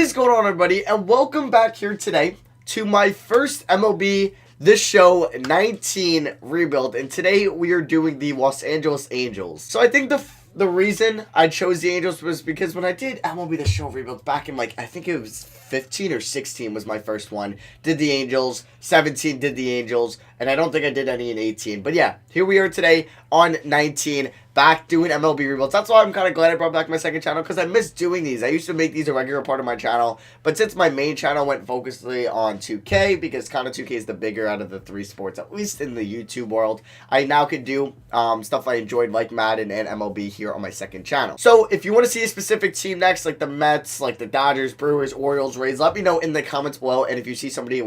is going on, everybody, and welcome back here today to my first MLB This Show 19 rebuild, and today we are doing the Los Angeles Angels. So I think the reason I chose the Angels was because when I did MLB The Show rebuild back in, I think it was 15 or 16 was my first one. Did the Angels. 17 did the Angels. And I don't think I did any in 18. But yeah, here we are today on 19. Back doing MLB rebuilds. That's why I'm kind of glad I brought back my second channel, because I miss doing these. I used to make these a regular part of my channel. But since my main channel went focusedly on 2K, because kind of 2K is the bigger out of the three sports, at least in the YouTube world, I now could do stuff I enjoyed like Madden and MLB here on my second channel. So if you want to see a specific team next, like the Mets, like the Dodgers, Brewers, Orioles, Rays, let me know in the comments below. And if you see somebody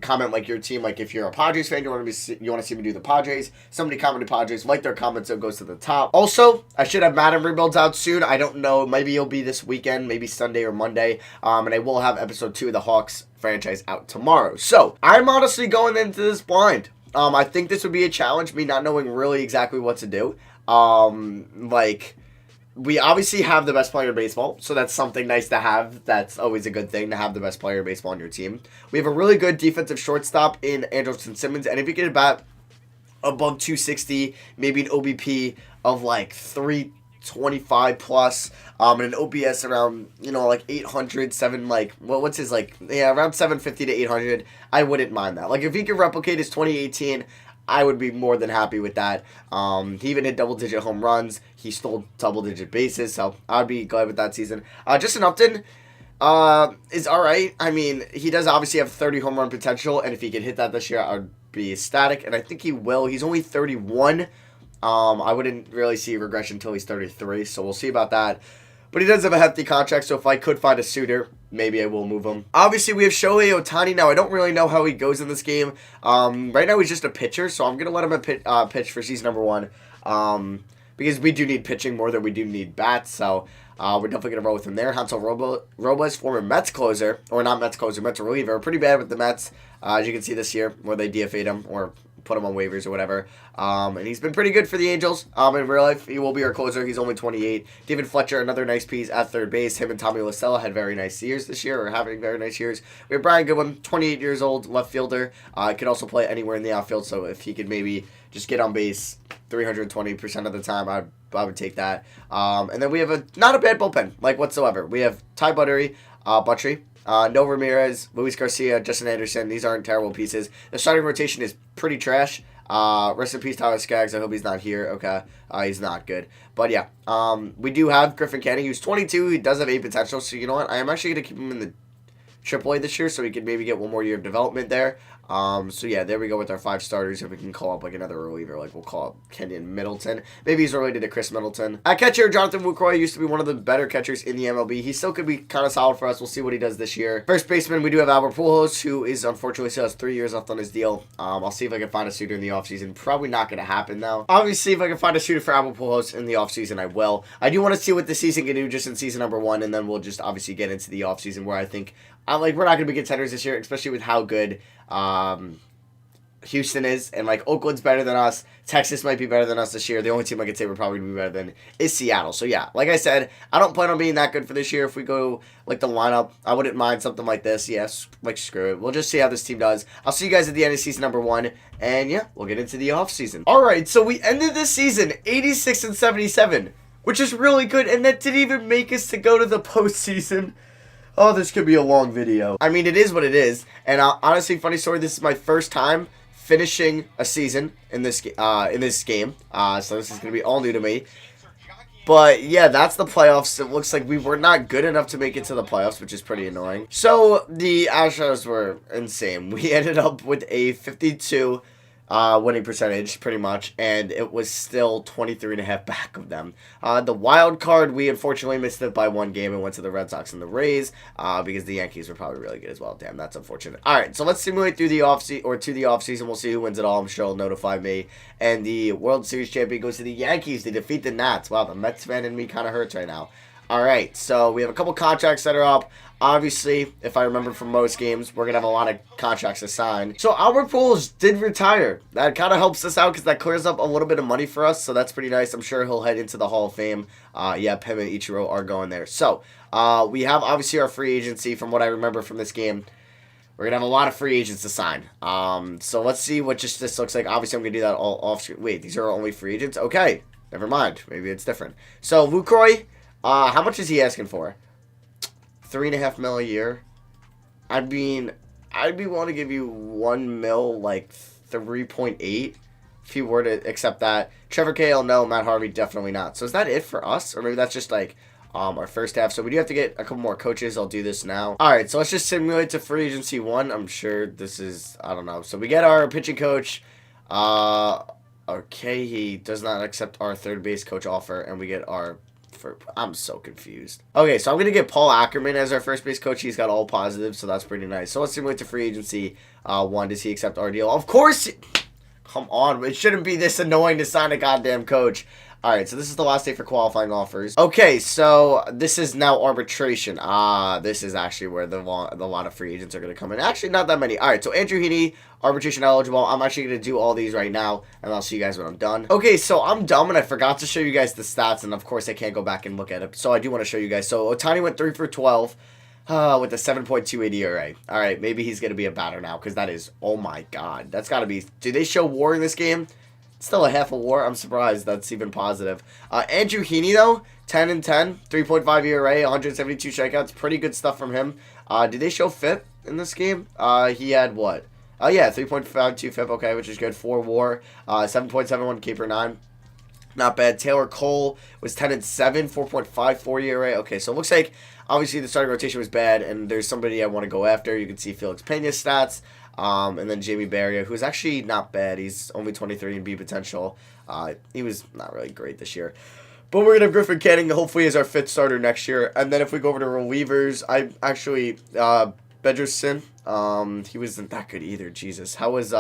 comment like your team, like if you're a Padres fan, you want to see me do the Padres, somebody commented Padres, like their comments, so it goes to the top. Also, I should have Madden rebuilds out soon. I don't know, maybe it'll be this weekend, maybe Sunday or Monday, and I will have episode 2 of the Hawks franchise out tomorrow. So I'm honestly going into this blind. I think this would be a challenge, me not knowing really exactly what to do. We obviously have the best player in baseball, so that's something nice to have. That's always a good thing, to have the best player in baseball on your team. We have a really good defensive shortstop in Andrelton Simmons, and if you get a bat above 260, maybe an OBP of like 325 plus, and an OPS around, 800, what's his, around 750 to 800, I wouldn't mind that. Like, if he could replicate his 2018, I would be more than happy with that. He even hit double-digit home runs. He stole double-digit bases, so I'd be glad with that season. Justin Upton is all right. I mean, he does obviously have 30 home run potential, and if he could hit that this year, I would be ecstatic, and I think he will. He's only 31. I wouldn't really see regression until he's 33, so we'll see about that. But he does have a hefty contract, so if I could find a suitor, maybe I will move him. Obviously, we have Shohei Ohtani. Now, I don't really know how he goes in this game. Right now, he's just a pitcher, so I'm going to let him pitch for season number 1. Because we do need pitching more than we do need bats, so we're definitely going to roll with him there. Hansel Robles, former Mets closer, or not Mets closer, Mets reliever. Pretty bad with the Mets, as you can see this year, where they DFA'd him, or put him on waivers or whatever. And he's been pretty good for the Angels. In real life, he will be our closer. He's only 28. David Fletcher, another nice piece at third base. Him and Tommy Lascella had very nice years this year, or having very nice years. We have Brian Goodwin, 28 years old, left fielder. Could also play anywhere in the outfield, so if he could maybe just get on base 320% of the time, I would take that. And then we have not a bad bullpen, whatsoever. We have Ty Buttery, No Ramirez, Luis Garcia, Justin Anderson. These aren't terrible pieces. The starting rotation is pretty trash. Rest in peace, Tyler Skaggs. I hope he's not here. Okay. He's not good. But yeah, we do have Griffin Canning, who's 22. He does have a potential. So you know what? I am actually going to keep him in the AAA this year, so he could maybe get one more year of development there. So yeah, there we go with our 5 starters. If we can call up another reliever, we'll call up Kenyon Middleton. Maybe he's related to Chris Middleton. At catcher, Jonathan Lucroy used to be one of the better catchers in the MLB. He still could be kind of solid for us. We'll see what he does this year. First baseman, we do have Albert Pujols, who is unfortunately still has 3 years left on his deal. I'll see if I can find a suitor in the offseason. Probably not going to happen though. Obviously, if I can find a suitor for Albert Pujols in the offseason, I will. I do want to see what the season can do just in season number 1, and then we'll just obviously get into the offseason, where I think we're not going to be contenders this year, especially with how good Houston is, and Oakland's better than us. Texas might be better than us this year. The only team I could say would probably be better than is Seattle. So yeah, like I said, I don't plan on being that good for this year. If we go the lineup, I wouldn't mind something like this. Yes, screw it. We'll just see how this team does. I'll see you guys at the end of season number 1, and yeah, we'll get into the offseason. All right, so we ended this season 86 and 77, which is really good, and that didn't even make us to go to the postseason. Oh, this could be a long video. I mean, it is what it is, and honestly, funny story, this is my first time finishing a season in this game, so this is going to be all new to me. But yeah, that's the playoffs. It looks like we were not good enough to make it to the playoffs, which is pretty annoying. So the Astros were insane. We ended up with a 52 winning percentage, pretty much, and it was still 23.5 back of them. The wild card, we unfortunately missed it by 1 game and went to the Red Sox and the Rays, because the Yankees were probably really good as well. Damn, that's unfortunate. All right, so let's simulate through the offseason. We'll see who wins it all. I'm sure it'll notify me. And the World Series champion goes to the Yankees. They defeat the Nats. Wow, the Mets fan in me kind of hurts right now. All right, so we have a couple contracts that are up. Obviously, if I remember from most games, we're going to have a lot of contracts to sign. So Albert Pujols did retire. That kind of helps us out because that clears up a little bit of money for us. So that's pretty nice. I'm sure he'll head into the Hall of Fame. Yeah, him and Ichiro are going there. So we have obviously our free agency from what I remember from this game. We're going to have a lot of free agents to sign. So let's see what just this looks like. Obviously, I'm going to do that all off. Wait, these are only free agents? Okay. Never mind. Maybe it's different. So, Lucroy, how much is he asking for? $3.5 million a year. I'd be willing to give you $1 million, like 3.8, if you were to accept that. Trevor Kale, no. Matt Harvey, definitely not. So, is that it for us? Or maybe that's just like our first half. So we do have to get a couple more coaches. I'll do this now. All right, so let's just simulate to free agency 1. I'm sure this is, I don't know. So we get our pitching coach. Okay, he does not accept our third base coach offer, and we get our... I'm so confused. Okay, so I'm going to get Paul Ackerman as our first base coach. He's got all positives, so that's pretty nice. So let's simulate to free agency 1. Does he accept our deal? Of course! Come on, it shouldn't be this annoying to sign a goddamn coach. Alright, so this is the last day for qualifying offers. Okay, so this is now arbitration. This is actually where the lot of free agents are going to come in. Actually, not that many. Alright, so Andrew Heaney, arbitration eligible. I'm actually going to do all these right now, and I'll see you guys when I'm done. Okay, so I'm dumb, and I forgot to show you guys the stats, and of course I can't go back and look at it. So I do want to show you guys. So Ohtani went 3 for 12 with a 7.28 ERA. Alright, maybe he's going to be a batter now, because that is, oh my god. That's got to be, do they show WAR in this game? Still a half a WAR. I'm surprised that's even positive. Andrew Heaney, though, 10 and 10, 3.5 ERA, 172 strikeouts. Pretty good stuff from him. Did they show FIP in this game? He had what? Oh, yeah, 3.52 FIP, okay, which is good. 4 WAR, 7.71 K per 9. Not bad. Taylor Cole was 10 and 7, 4.54 ERA. Okay, so it looks like, obviously, the starting rotation was bad, and there's somebody I want to go after. You can see Felix Pena's stats. And then Jamie Barria, who's actually not bad. He's only 23 in B potential. He was not really great this year. But we're going to have Griffin Canning, hopefully, as our 5th starter next year. And then if we go over to relievers, I actually, Bedgerson, he wasn't that good either, Jesus. How was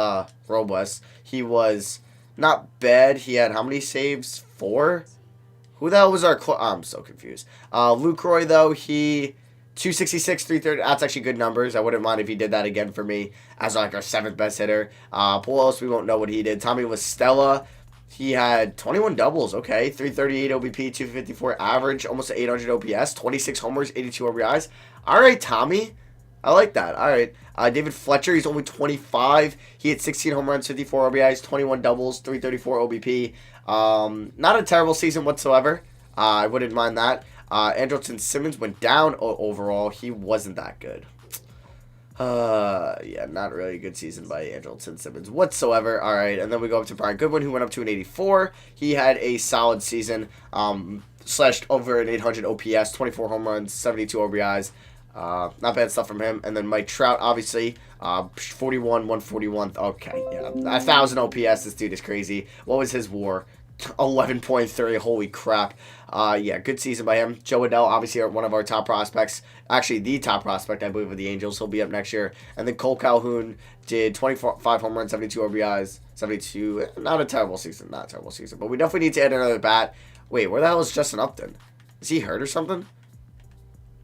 Robles? He was not bad. He had how many saves? 4? Who the hell was our... I'm so confused. Lucroy, though, he... 266, 330. That's actually good numbers. I wouldn't mind if he did that again for me as like our 7th best hitter. Pujols, we won't know what he did. Tommy Stella, he had 21 doubles. Okay, 338 OBP, 254 average, almost 800 OPS, 26 homers, 82 RBIs. All right, Tommy. I like that. All right. David Fletcher, he's only 25. He had 16 home runs, 54 RBIs, 21 doubles, 334 OBP. Not a terrible season whatsoever. I wouldn't mind that. Andrelton Simmons went down overall. He wasn't that good. Yeah, not really a good season by Andrelton Simmons whatsoever. All right, and then we go up to Brian Goodwin, who went up to an 84. He had a solid season, slashed over an 800 OPS, 24 home runs, 72 RBIs. Not bad stuff from him. And then Mike Trout, obviously, 41, 141. Okay, yeah, 1,000 OPS. This dude is crazy. What was his WAR? 11.3. Holy crap. Yeah, good season by him. Joe Adell, obviously one of our top prospects. Actually, the top prospect, I believe, of the Angels. He'll be up next year. And then Cole Calhoun did 25 home runs, 72 RBIs, 72. Not a terrible season. Not a terrible season. But we definitely need to add another bat. Wait, where the hell is Justin Upton? Is he hurt or something?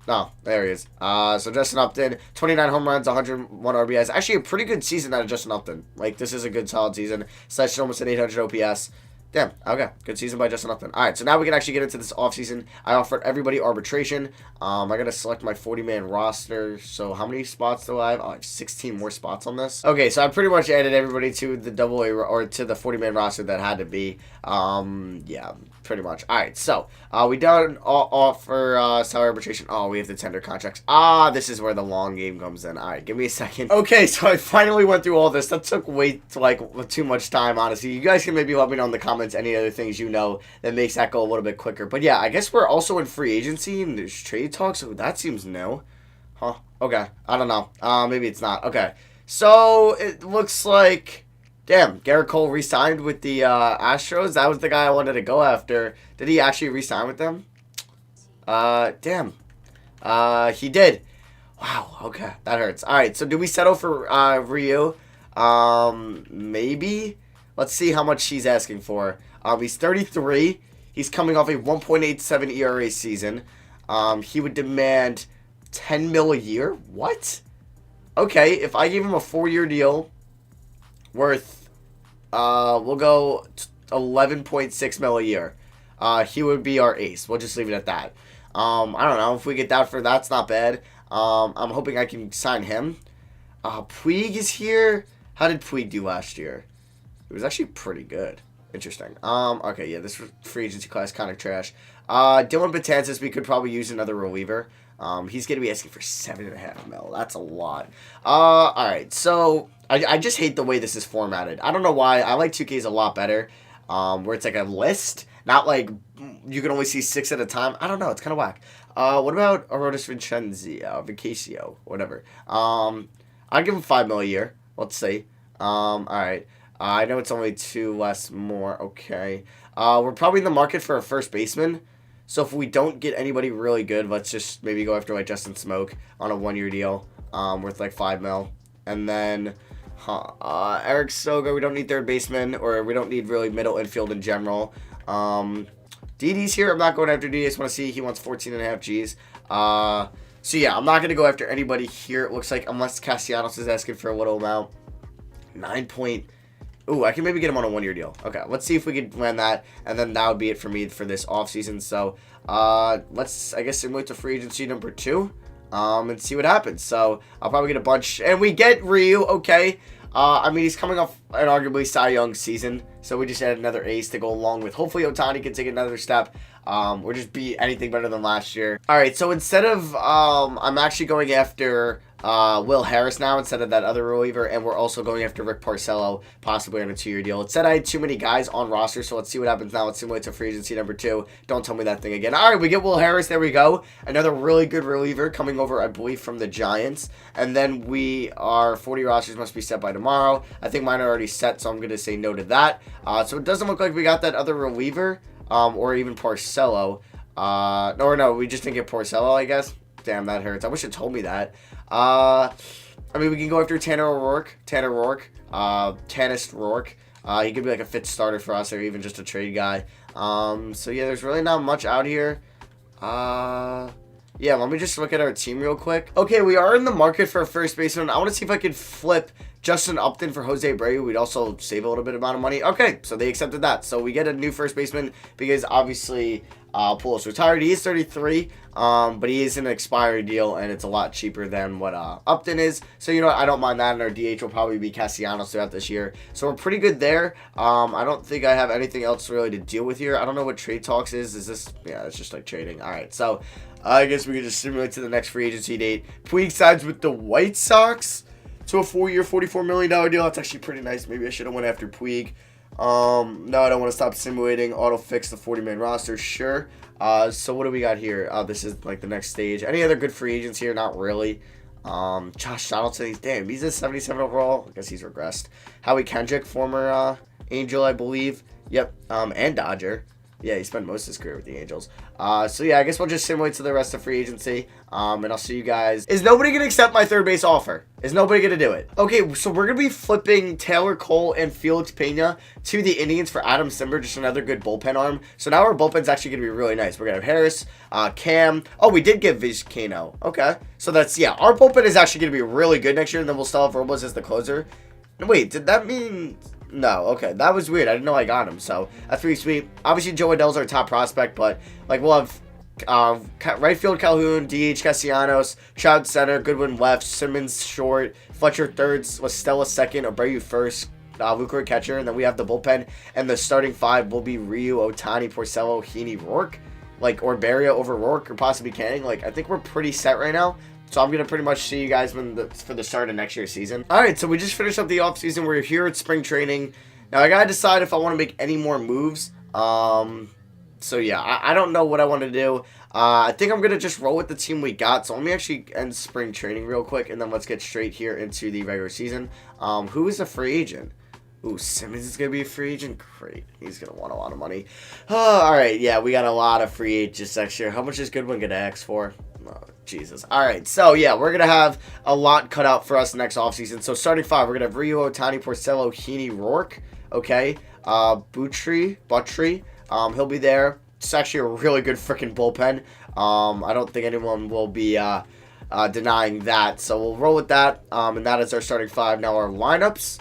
No, there he is. So Justin Upton, 29 home runs, 101 RBIs. Actually, a pretty good season out of Justin Upton. Like, this is a good, solid season. Slashed almost an 800 OPS. Damn, okay. Good season by Justin Upton. All right, so now we can actually get into this offseason. I offered everybody arbitration. I got to select my 40-man roster. So how many spots do I have? Oh, I have 16 more spots on this. Okay, so I pretty much added everybody to the double A or to the 40-man roster that had to be. Yeah, pretty much. All right, so we done offer salary arbitration. Oh, we have the tender contracts. This is where the long game comes in. All right, give me a second. Okay, so I finally went through all this. That took too much time, honestly. You guys can maybe let me know in the comments any other things you know that makes that go a little bit quicker. But yeah, I guess we're also in free agency and there's trade talks. So that seems new. Huh. Okay. I don't know. Maybe it's not. Okay. So it looks like, damn, Garrett Cole re-signed with the Astros. That was the guy I wanted to go after. Did he actually re-sign with them? Damn. He did. Wow. Okay. That hurts. All right. So do we settle for Ryu? Maybe. Let's see how much he's asking for. He's 33. He's coming off a 1.87 ERA season. He would demand 10 mil a year? What? Okay, if I gave him a 4-year deal worth, we'll go 11.6 mil a year. He would be our ace. We'll just leave it at that. I don't know. If we get that for that's not bad. I'm hoping I can sign him. Puig is here. How did Puig do last year? It was actually pretty good. Interesting. Okay, yeah, this free agency class kind of trash. Dylan Betances, we could probably use another reliever. He's going to be asking for 7.5 mil. That's a lot. Alright, so I just hate the way this is formatted. I don't know why. I like 2K's a lot better, where it's like a list, not like you can only see 6 at a time. I don't know. It's kind of whack. What about Arodys Vincencio, whatever. I'll give him 5 mil a year. Let's see. Alright. I know it's only 2 less more. Okay. We're probably in the market for a first baseman. So if we don't get anybody really good, let's just maybe go after like Justin Smoke on a 1-year deal, worth like 5 mil. And then Eric Soga, we don't need third baseman, or we don't need really middle infield in general. DD's here. I'm not going after DD. I just want to see. He wants 14.5 G's. So yeah, I'm not going to go after anybody here, it looks like, unless Castellanos is asking for a little amount. 9 point... Ooh, I can maybe get him on a 1-year deal. Okay, let's see if we could land that, and then that would be it for me for this offseason. So, let's, I guess, simulate to free agency number 2, and see what happens. So, I'll probably get a bunch, and we get Ryu, okay. I mean, he's coming off an arguably Cy Young season, so we just add another ace to go along with. Hopefully, Ohtani can take another step, or just be anything better than last year. All right, so instead of, I'm actually going after... Will Harris now instead of that other reliever, and we're also going after Rick Porcello, possibly on a 2-year deal. It said I had too many guys on roster, so let's see what happens now. Let's simulate to free agency number 2. Don't tell me that thing again. All right, we get Will Harris. There we go. Another really good reliever coming over, I believe, from the Giants. And then our 40 rosters must be set by tomorrow. I think mine are already set, so I'm going to say no to that. So it doesn't look like we got that other reliever, or even Porcello. No, we just didn't get Porcello, I guess. Damn, that hurts. I wish it told me that. I mean, we can go after Tanner Rourke. Tannis Rourke. He could be like a fit starter for us, or even just a trade guy. So yeah, there's really not much out here. Yeah, let me just look at our team real quick. Okay, we are in the market for a first baseman. I want to see if I could flip Justin Upton for Jose Abreu. We'd also save a little bit amount of money. Okay, so they accepted that. So we get a new first baseman because obviously Pujols retired. He is 33, but he is an expired deal, and it's a lot cheaper than what Upton is. So, you know what? I don't mind that, and our DH will probably be Castellanos throughout this year. So we're pretty good there. I don't think I have anything else really to deal with here. I don't know what trade talks is. Is this... Yeah, it's just like trading. All right, so I guess we can just simulate to the next free agency date. Puig signs with the White Sox to a 4-year, $44 million deal. That's actually pretty nice. Maybe I should have went after Puig. No, I don't want to stop simulating. Auto fix the 40-man roster. Sure. So what do we got here? This is like the next stage. Any other good free agents here? Not really. Josh Donaldson. He's a 77 overall. I guess he's regressed. Howie Kendrick, former Angel, I believe. Yep. And Dodger. Yeah, he spent most of his career with the Angels. So yeah, I guess we'll just simulate to the rest of free agency. And I'll see you guys. Is nobody going to accept my third base offer? Is nobody going to do it? Okay, so we're going to be flipping Taylor Cole and Felix Pena to the Indians for Adam Simber, just another good bullpen arm. So now our bullpen's actually going to be really nice. We're going to have Harris, Cam. Oh, we did get Vizcaino. Okay. So that's, yeah, our bullpen is actually going to be really good next year, and then we'll still have Robles as the closer. Wait, did that mean... No, okay, that was weird. I didn't know I got him, so that's pretty sweet. Obviously, Joe Adell's our top prospect, but like we'll have right field Calhoun, DH Castellanos, Trout center, Goodwin left, Simmons short, Fletcher third, Stella second, Abreu first, Lucroy catcher, and then we have the bullpen, and the starting 5 will be Ryu, Ohtani, Porcello, Heaney, Rourke, like or Barria over Rourke, or possibly Canning. Like I think we're pretty set right now. So I'm going to pretty much see you guys for the start of next year's season. Alright, so we just finished up the offseason. We're here at spring training. Now, I got to decide if I want to make any more moves. So, yeah, I don't know what I want to do. I think I'm going to just roll with the team we got. So let me actually end spring training real quick, and then let's get straight here into the regular season. Who is a free agent? Ooh, Simmons is going to be a free agent? Great. He's going to want a lot of money. Alright, yeah, we got a lot of free agents next year. How much is Goodwin going to ask for? Oh, Jesus. Alright, so yeah, we're going to have a lot cut out for us next offseason. So starting 5, we're going to have Ryu, Ohtani, Porcello, Heaney, Rourke. Okay. Buttry. He'll be there. It's actually a really good freaking bullpen. I don't think anyone will be denying that. So we'll roll with that. And that is our starting 5. Now our lineups.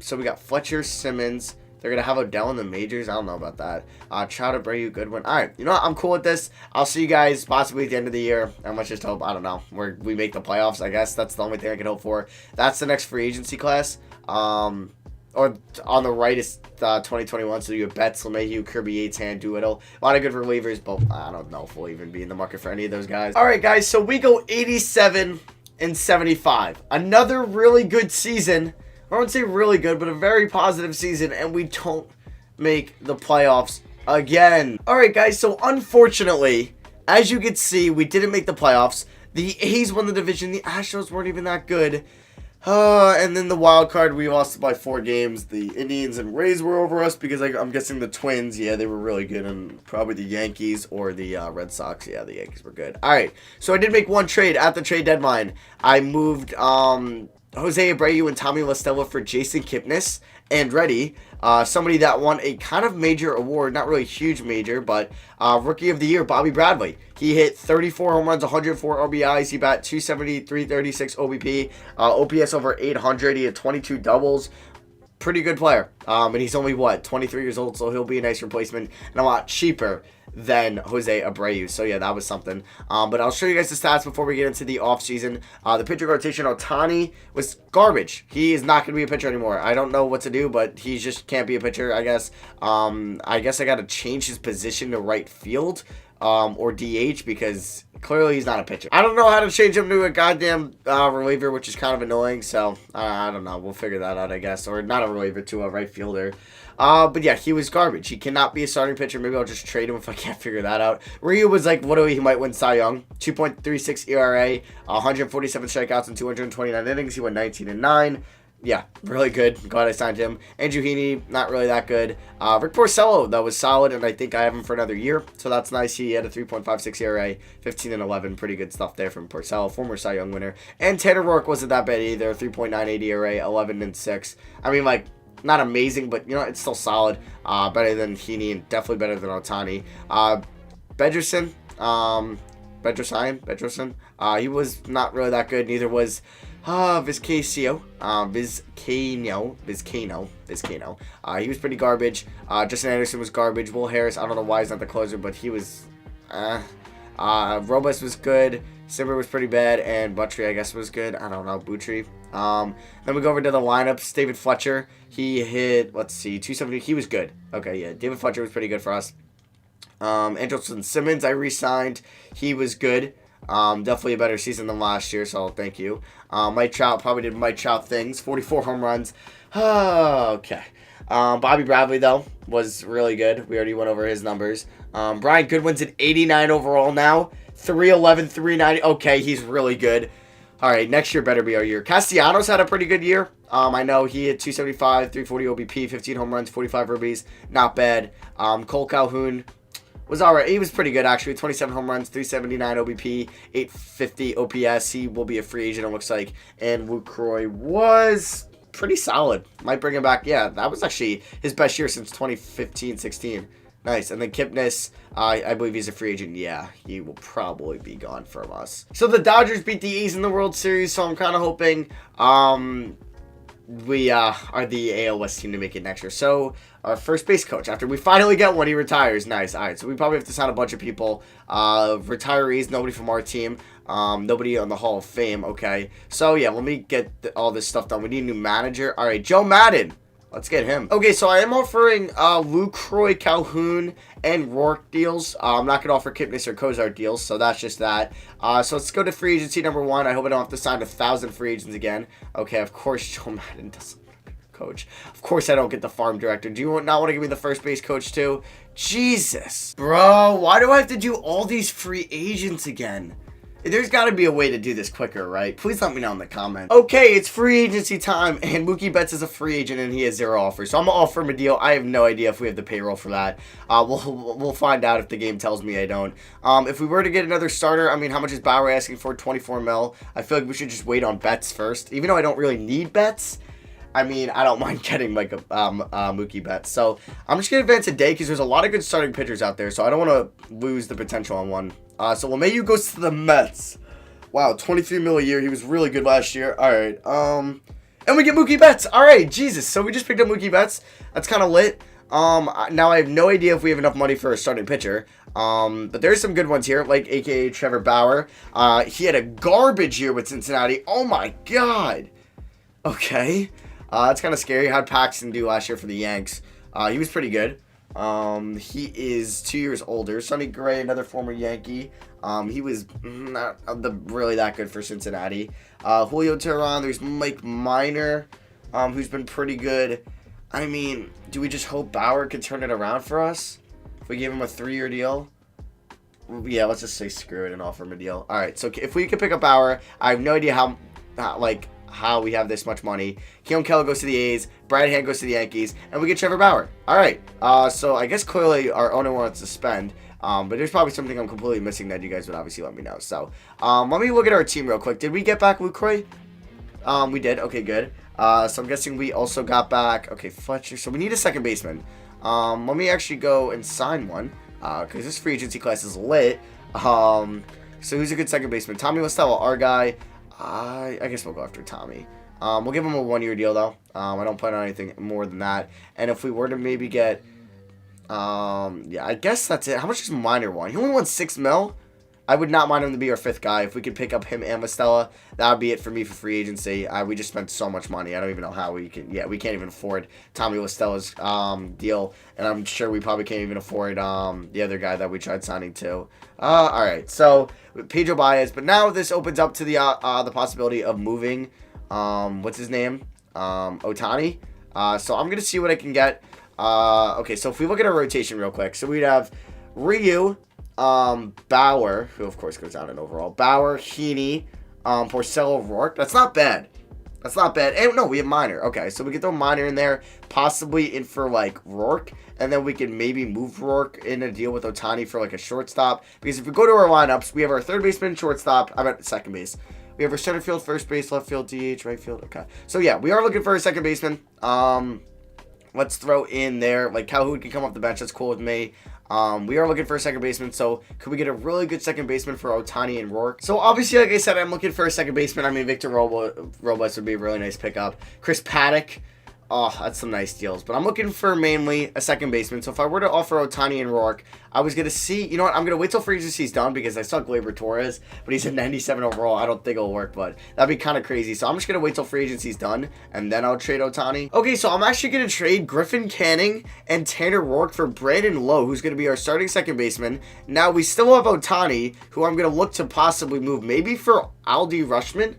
So we got Fletcher, Simmons. They're going to have Odell in the majors. I don't know about that. Trout, Abreu, Goodwin. All right. You know what? I'm cool with this. I'll see you guys possibly at the end of the year. And let's just hope, I don't know, we make the playoffs, I guess. That's the only thing I can hope for. That's the next free agency class. Or on the right is 2021. So you have Betts, LeMahieu, Kirby Yates, Hand, Doolittle. A lot of good relievers, but I don't know if we'll even be in the market for any of those guys. All right, guys. So we go 87 and 75. Another really good season. I wouldn't say really good, but a very positive season, and we don't make the playoffs again. All right, guys, so unfortunately, as you can see, we didn't make the playoffs. The A's won the division. The Astros weren't even that good. And then the wild card, we lost by 4 games. The Indians and Rays were over us because I'm guessing the Twins, yeah, they were really good. And probably the Yankees or the Red Sox. Yeah, the Yankees were good. All right, so I did make one trade at the trade deadline. I moved Jose Abreu and Tommy La Stella for Jason Kipnis and Reddy, somebody that won a kind of major award, not really huge major, but Rookie of the Year, Bobby Bradley. He hit 34 home runs, 104 RBIs. He bat 270, 336 OBP, OPS over 800. He had 22 doubles. Pretty good player. And he's only, 23 years old, so he'll be a nice replacement and a lot cheaper than Jose Abreu. So, yeah, that was something. But I'll show you guys the stats before we get into the offseason. The pitcher rotation, Ohtani, was garbage. He is not going to be a pitcher anymore. I don't know what to do, but he just can't be a pitcher, I guess. I guess I got to change his position to right field or DH because clearly he's not a pitcher. I don't know how to change him to a goddamn reliever, which is kind of annoying. So, I don't know. We'll figure that out, I guess. Or not a reliever, to a right fielder. But yeah, he was garbage. He cannot be a starting pitcher. Maybe I'll just trade him if I can't figure that out. Ryu was like, he might win Cy Young. 2.36 ERA, 147 strikeouts in 229 innings. He went 19-9. Yeah, really good. Glad I signed him. Andrew Heaney, not really that good. Rick Porcello, that was solid, and I think I have him for another year. So that's nice. He had a 3.56 ERA, 15-11. Pretty good stuff there from Porcello, former Cy Young winner. And Tanner Rourke wasn't that bad either. 3.98 ERA, 11-6. I mean, like, not amazing, but, you know, it's still solid. Better than Heaney and definitely better than Ohtani. Bedrison, he was not really that good. Neither was Vizcaino. He was pretty garbage. Justin Anderson was garbage. Will Harris, I don't know why he's not the closer, but he was Robus was good. Simmer was pretty bad, and Buttrey, I guess, was good. I don't know, Buttrey. Then we go over to the lineups. David Fletcher, he hit, 270. He was good. Okay, yeah, David Fletcher was pretty good for us. Andrelton Simmons, I re-signed. He was good. Definitely a better season than last year, so thank you. Mike Trout, probably did Mike Trout things. 44 home runs. Okay. Bobby Bradley, though, was really good. We already went over his numbers. Brian Goodwin's at 89 overall now. 311, 390. Okay, he's really good. All right, next year better be our year. Castellanos had a pretty good year. I know he hit 275, 340 OBP, 15 home runs, 45 ribbies. Not bad. Cole Calhoun was all right. He was pretty good, actually. 27 home runs, 379 OBP, 850 OPS. He will be a free agent, it looks like. And Luke Croy was pretty solid. Might bring him back. Yeah, that was actually his best year since 2015-16. Nice. And then Kipnis, I believe he's a free agent. Yeah, he will probably be gone from us. So the Dodgers beat the A's in the World Series, so I'm kind of hoping we are the AL West team to make it next year. So our first base coach, after we finally get one, he retires. Nice. All right, so we probably have to sign a bunch of people. Retirees, nobody from our team. Nobody on the Hall of Fame. Okay. So yeah, let me get all this stuff done. We need a new manager. All right, Joe Madden. Let's get him. Okay, so I am offering Luke Croy, Calhoun, and Rourke deals. I'm not going to offer Kipnis or Cozart deals, so that's just that. So let's go to free agency number 1. I hope I don't have to sign 1,000 free agents again. Okay, of course Joe Madden doesn't coach. Of course I don't get the farm director. Do you not want to give me the first base coach too? Jesus. Bro, why do I have to do all these free agents again? There's got to be a way to do this quicker, right? Please let me know in the comments. Okay, it's free agency time, and Mookie Betts is a free agent, and he has 0 offers. So I'm going to offer him a deal. I have no idea if we have the payroll for that. We'll find out if the game tells me I don't. If we were to get another starter, I mean, how much is Bauer asking for? 24 mil. I feel like we should just wait on Betts first. Even though I don't really need Betts, I mean, I don't mind getting like a Mookie Betts. So I'm just going to advance a day because there's a lot of good starting pitchers out there. So I don't want to lose the potential on one. So LeMahieu goes to the Mets. Wow, 23 mil a year. He was really good last year. All right. And we get Mookie Betts. All right, Jesus. So we just picked up Mookie Betts. That's kind of lit. Now I have no idea if we have enough money for a starting pitcher. But there's some good ones here, like AKA Trevor Bauer. He had a garbage year with Cincinnati. Oh my God. Okay. That's kind of scary. How'd Paxton do last year for the Yanks? He was pretty good. He is 2 years older. Sonny Gray, another former Yankee. He was not really that good for Cincinnati. Julio Teheran, there's Mike Minor, who's been pretty good. I mean, do we just hope Bauer can turn it around for us? If we give him a 3-year deal? Yeah, let's just say screw it and offer him a deal. All right, so if we could pick up Bauer, I have no idea how we have this much money. Keon Keller goes to the A's, Brad Hand goes to the Yankees, and we get Trevor Bauer. All right, so I guess clearly our owner wants to spend, but there's probably something I'm completely missing that you guys would obviously let me know. So let me look at our team real quick. Did we get back Lucroy? We did. Okay, good. So I'm guessing we also got back, okay, Fletcher. So we need a second baseman. Let me actually go and sign one, because this free agency class is lit. So who's a good second baseman? Tommy Listella, our guy. I guess we'll go after Tommy. We'll give him a 1-year deal, though. I don't plan on anything more than that. And if we were to maybe get, yeah, I guess that's it. How much does Minor want? He only wants 6 mil. I would not mind him to be our 5th guy. If we could pick up him and Listella, that would be it for me for free agency. We just spent so much money. I don't even know how we can. Yeah, we can't even afford Tommy Listella's deal, and I'm sure we probably can't even afford the other guy that we tried signing to. All right, so Pedro Baez, but now this opens up to the possibility of moving. What's his name? Ohtani. So I'm gonna see what I can get. Okay, so if we look at our rotation real quick, so we'd have Ryu. Bauer, who of course goes down in overall. Bauer, Heaney, Porcello, Rourke. That's not bad. That's not bad. And no, we have Minor. Okay, so we can throw Minor in there, possibly in for like Rourke, and then we can maybe move Rourke in a deal with Ohtani for like a shortstop. Because if we go to our lineups, we have our third baseman, shortstop. I'm at second base. We have our center field, first base, left field, DH, right field. Okay, so yeah, we are looking for a second baseman. Let's throw in there like Calhoun can come off the bench. That's cool with me. We are looking for a second baseman, so could we get a really good second baseman for Ohtani and Rourke? So obviously, like I said, I'm looking for a second baseman. I mean, Victor Robles would be a really nice pickup. Chris Paddock, oh, that's some nice deals. But I'm looking for mainly a second baseman. So if I were to offer Ohtani and Rourke, I was going to see, you know what, I'm going to wait till free agency's done because I saw Gleyber Torres, but he's at 97 overall. I don't think it'll work, but that'd be kind of crazy. So I'm just going to wait till free agency's done, and then I'll trade Ohtani. Okay, so I'm actually going to trade Griffin Canning and Tanner Rourke for Brandon Lowe, who's going to be our starting second baseman. Now, we still have Ohtani, who I'm going to look to possibly move, maybe for Aldi Rushman.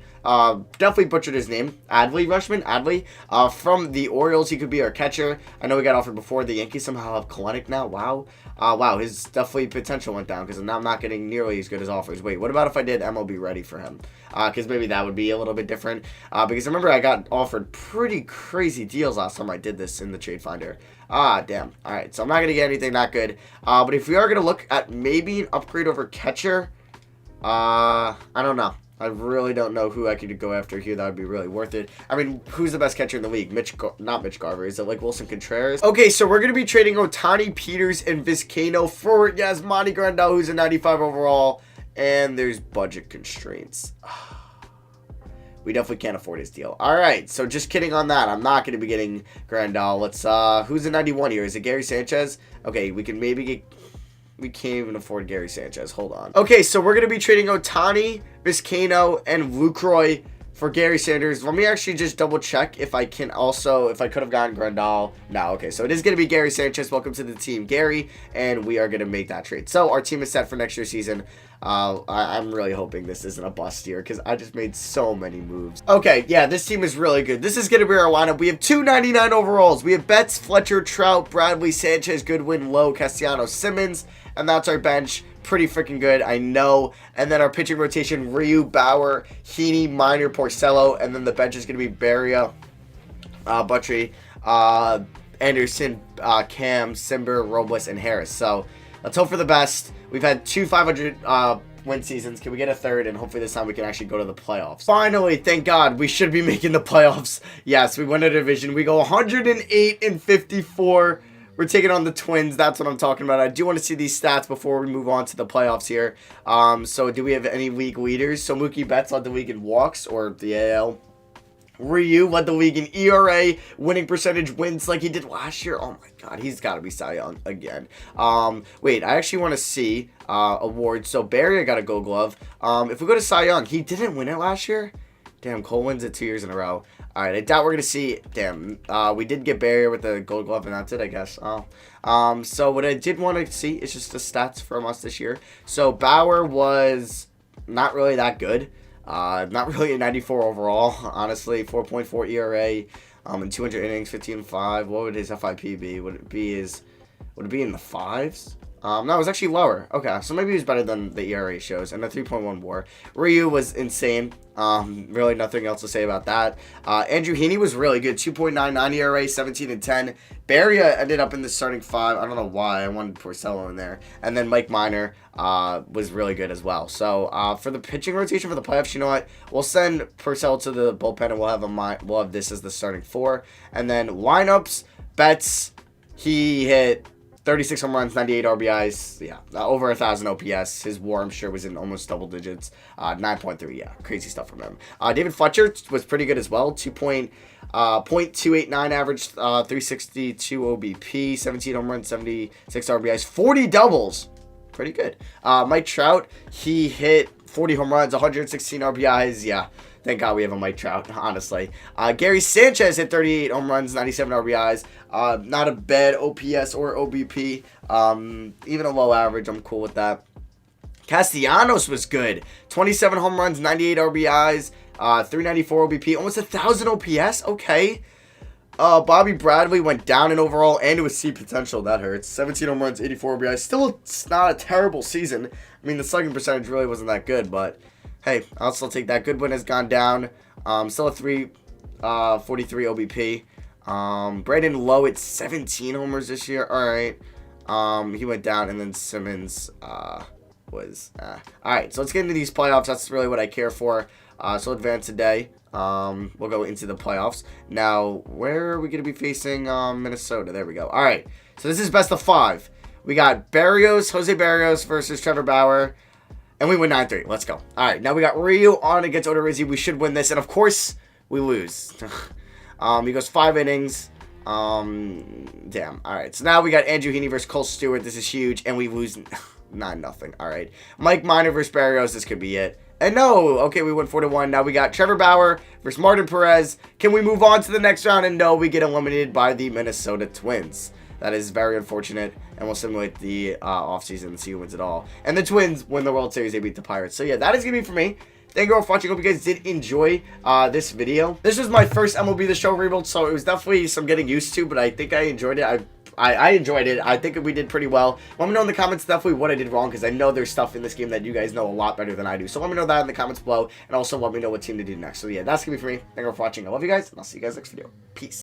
Definitely butchered his name. Adley. From the Orioles, he could be our catcher. I know we got offered before. The Yankees somehow have Kalenic now. Wow. Wow, his definitely potential went down because now I'm not getting nearly as good as offers. Wait, what about if I did MLB ready for him? Because maybe that would be a little bit different. Because remember, I got offered pretty crazy deals last time I did this in the trade finder. Damn. All right, so I'm not going to get anything that good. But if we are going to look at maybe an upgrade over catcher, I don't know. I really don't know who I could go after here. That would be really worth it. I mean, who's the best catcher in the league? Not Mitch Garver. Is it like Wilson Contreras? Okay, so we're going to be trading Ohtani, Peters, and Vizcaino for Yasmani Grandal, who's a 95 overall. And there's budget constraints. We definitely can't afford his deal. All right, so just kidding on that. I'm not going to be getting Grandal. Let's, who's a 91 here? Is it Gary Sanchez? Okay, we can maybe get... We can't even afford Gary Sanchez. Hold on. Okay, so we're going to be trading Ohtani, Vizcaino, and Lucroy for Gary Sanders. Let me actually just double check if I can also, if I could have gotten Grandal. No, okay, so it is going to be Gary Sanchez. Welcome to the team, Gary, and we are going to make that trade. So our team is set for next year's season. I'm really hoping this isn't a bust year because I just made so many moves. Okay, yeah, this team is really good. This is going to be our lineup. We have 299 overalls. We have Betts, Fletcher, Trout, Bradley, Sanchez, Goodwin, Lowe, Castellanos, Simmons, and that's our bench. Pretty freaking good, I know. And then our pitching rotation, Ryu, Bauer, Heaney, Minor, Porcello, and then the bench is going to be Barria, Buttrey, Anderson, Cam, Simber, Robles, and Harris. So let's hope for the best. We've had 2 500 win seasons. Can we get a third? And hopefully this time we can actually go to the playoffs. Finally, thank God, we should be making the playoffs. Yes, we won a division. We go 108-54. We're taking on the Twins. That's what I'm talking about. I do want to see these stats before we move on to the playoffs here. So do we have any league leaders? So Mookie Betts led the league in walks, or the AL. Ryu led the league in ERA, winning percentage, wins like he did last year. Oh my God, he's got to be Cy Young again. Wait, I actually want to see awards. So Barry got a Gold Glove. If we go to Cy Young, he didn't win it last year. Damn, Cole wins it 2 years in a row. All right, I doubt we're gonna see. Damn, we did get Barry with the Gold Glove, and that's it, I guess. So what I did want to see is just the stats from us this year. So Bauer was not really that good. Not really a 94 overall, honestly. 4.4 ERA, in 200 innings, 15-5. What would his FIP be? Would it be in the fives? No, it was actually lower. Okay, so maybe he was better than the ERA shows, and the 3.1 WAR. Ryu was insane. Really nothing else to say about that. Andrew Heaney was really good. 2.99 ERA, 17-10. Barry ended up in the starting five. I don't know why. I wanted Porcello in there. And then Mike Minor was really good as well. So for the pitching rotation for the playoffs, you know what? We'll send Porcello to the bullpen, and we'll have this as the starting four. And then lineups, Betts, he hit 36 home runs, 98 RBIs, yeah, over 1,000 OPS. His WAR, I'm sure, was in almost double digits, 9.3, yeah, crazy stuff from him. David Fletcher was pretty good as well, 0.289 average, 362 OBP, 17 home runs, 76 RBIs, 40 doubles, pretty good. Mike Trout, he hit 40 home runs, 116 RBIs, yeah. Thank God we have a Mike Trout, honestly. Gary Sanchez hit 38 home runs, 97 RBIs. Not a bad OPS or OBP. Even a low average, I'm cool with that. Castellanos was good. 27 home runs, 98 RBIs, 394 OBP, almost 1,000 OPS. Okay. Bobby Bradley went down in overall and it was C potential. That hurts. 17 home runs, 84 RBIs. Still, it's not a terrible season. I mean, the slugging percentage really wasn't that good, but hey, I'll still take that. Goodwin has gone down. Still a 343 OBP. Braden Lowe at 17 homers this year. All right. He went down, and then Simmons was. All right, so let's get into these playoffs. That's really what I care for. So advance today. We'll go into the playoffs. Now, where are we going to be facing Minnesota? There we go. All right, so this is best of 5. We got Jose Barrios versus Trevor Bauer. And we win 9-3. Let's go. All right, now we got Ryu on against Odorizzi. We should win this. And, of course, we lose. He goes 5 innings. Damn. All right, so now we got Andrew Heaney versus Cole Stewart. This is huge. And we lose 9-0. All right. Mike Minor versus Barrios. This could be it. And no. Okay, we win 4-1. Now we got Trevor Bauer versus Martin Perez. Can we move on to the next round? And no, we get eliminated by the Minnesota Twins. That is very unfortunate, and we'll simulate the offseason and see who wins it all. And the Twins win the World Series. They beat the Pirates. So, yeah, that is going to be for me. Thank you all for watching. Hope you guys did enjoy this video. This was my first MLB The Show rebuild, so it was definitely some getting used to, but I think I enjoyed it. I enjoyed it. I think we did pretty well. Let me know in the comments definitely what I did wrong, because I know there's stuff in this game that you guys know a lot better than I do. So let me know that in the comments below, and also let me know what team to do next. So, yeah, that's going to be for me. Thank you all for watching. I love you guys, and I'll see you guys next video. Peace.